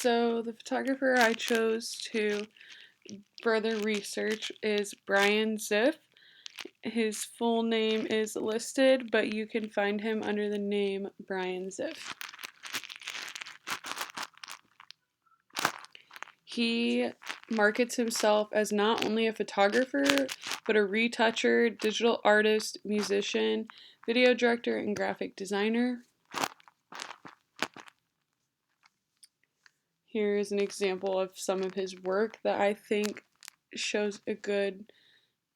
So the photographer I chose to further research is Brian Ziff. His full name is listed, but you can find him under the name Brian Ziff. He markets himself as not only a photographer, but a retoucher, digital artist, musician, video director, and graphic designer. Here is an example of some of his work that I think shows a good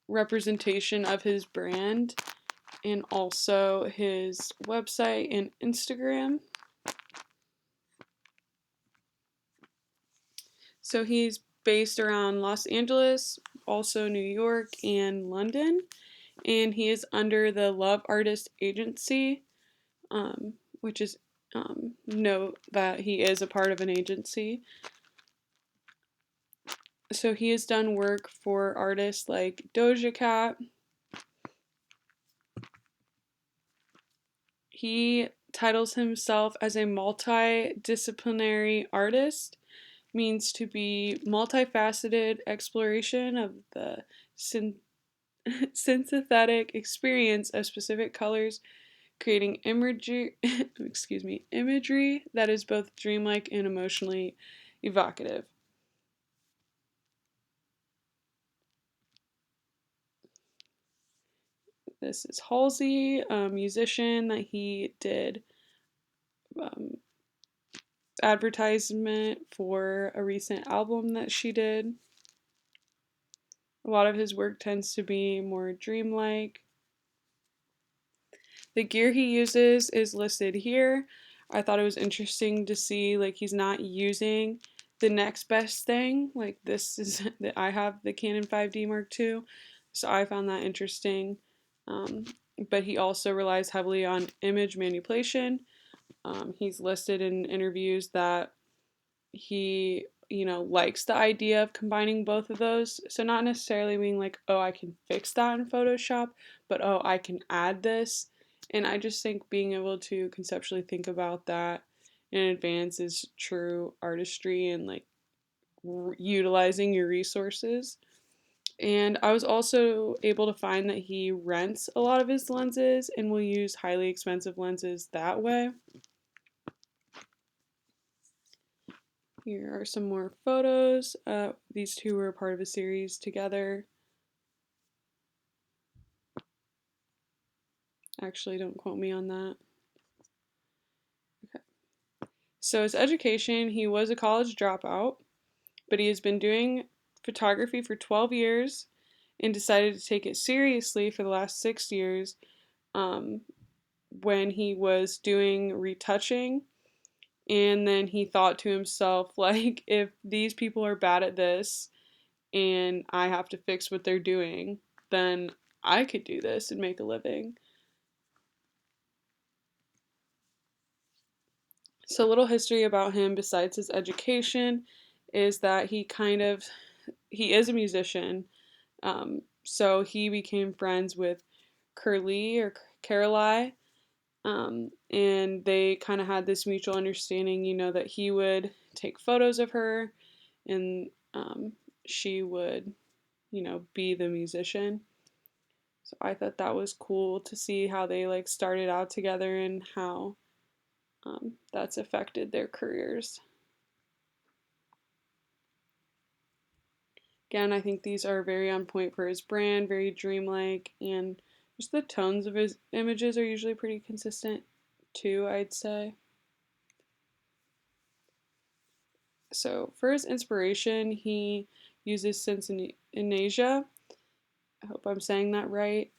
representation of his brand, and also his website and Instagram. So he's based around Los Angeles, also New York and London, and he is under the Love Artist Agency, which is note that he is a part of an agency. So he has done work for artists like Doja Cat. He titles himself as a multidisciplinary artist, means to be multifaceted exploration of the synthetic experience of specific colors, creating imagery that is both dreamlike and emotionally evocative. This is Halsey, a musician that he did advertisement for a recent album that she did. A lot of his work tends to be more dreamlike. The gear he uses is listed here. I thought it was interesting to see like he's not using the next best thing. Like this is that I have the Canon 5D Mark II, so I found that interesting. But he also relies heavily on image manipulation. He's listed in interviews that he likes the idea of combining both of those. So not necessarily being like, oh, I can fix that in Photoshop, but oh, I can add this. And I just think being able to conceptually think about that in advance is true artistry and like utilizing your resources. And I was also able to find that he rents a lot of his lenses and will use highly expensive lenses that way. Here are some more photos. These two were part of a series together. Actually, don't quote me on that. Okay. So his education, he was a college dropout, but he has been doing photography for 12 years and decided to take it seriously for the last 6 years when he was doing retouching. And then he thought to himself, like, if these people are bad at this and I have to fix what they're doing, then I could do this and make a living. So, a little history about him besides his education is that he is a musician. So he became friends with Curly or Caroline, and they kind of had this mutual understanding, that he would take photos of her and she would, be the musician. So I thought that was cool to see how they like started out together and how that's affected their careers. Again, I think these are very on point for his brand, very dreamlike, and just the tones of his images are usually pretty consistent too, I'd say. So for his inspiration, he uses Synesthesia. I hope I'm saying that right.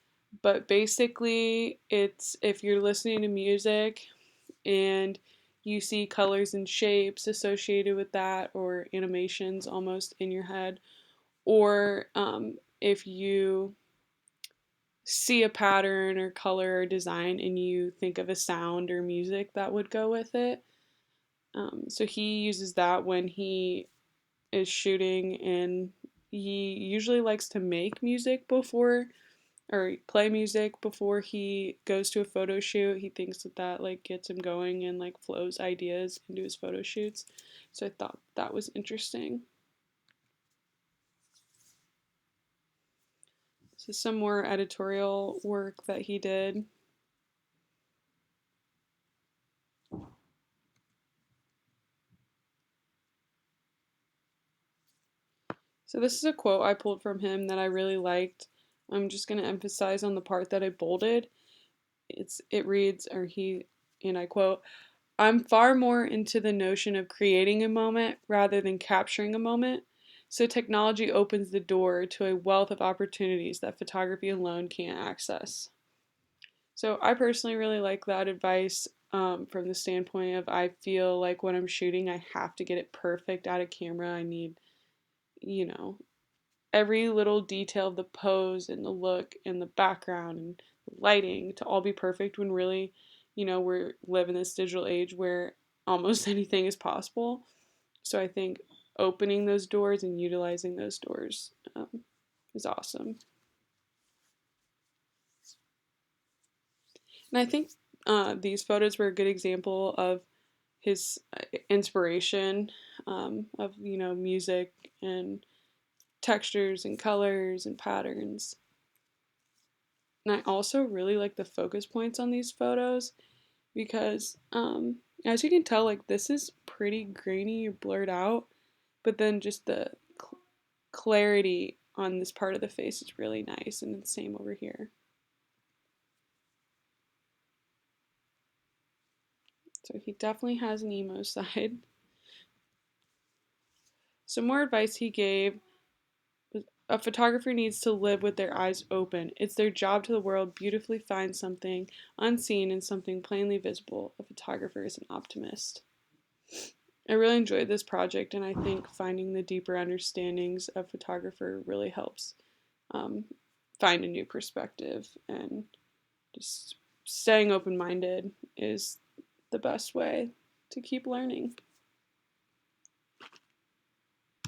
But basically, it's if you're listening to music and you see colors and shapes associated with that, or animations almost in your head, or if you see a pattern or color or design and you think of a sound or music that would go with it. So he uses that when he is shooting, and he usually likes to make music before or play music before he goes to a photo shoot. He thinks that that like gets him going and like flows ideas into his photo shoots. So I thought that was interesting. This is some more editorial work that he did. So this is a quote I pulled from him that I really liked. I'm just going to emphasize on the part that I bolded. It reads, or he, and I quote, "I'm far more into the notion of creating a moment rather than capturing a moment. So technology opens the door to a wealth of opportunities that photography alone can't access." So I personally really like that advice, from the standpoint of I feel like when I'm shooting, I have to get it perfect out of camera. I need, you know, every little detail of the pose and the look and the background and the lighting to all be perfect when really, we're living this digital age where almost anything is possible. So I think opening those doors and utilizing those doors, is awesome. And I think these photos were a good example of his inspiration, of, music and textures and colors and patterns. And I also really like the focus points on these photos because, as you can tell, like this is pretty grainy or blurred out, but then just the clarity on this part of the face is really nice, and the same over here. So he definitely has an emo side. Some more advice he gave: a photographer needs to live with their eyes open. It's their job to the world beautifully find something unseen and something plainly visible. A photographer is an optimist. I really enjoyed this project, and I think finding the deeper understandings of photographer really helps, um, find a new perspective, and just staying open minded is the best way to keep learning.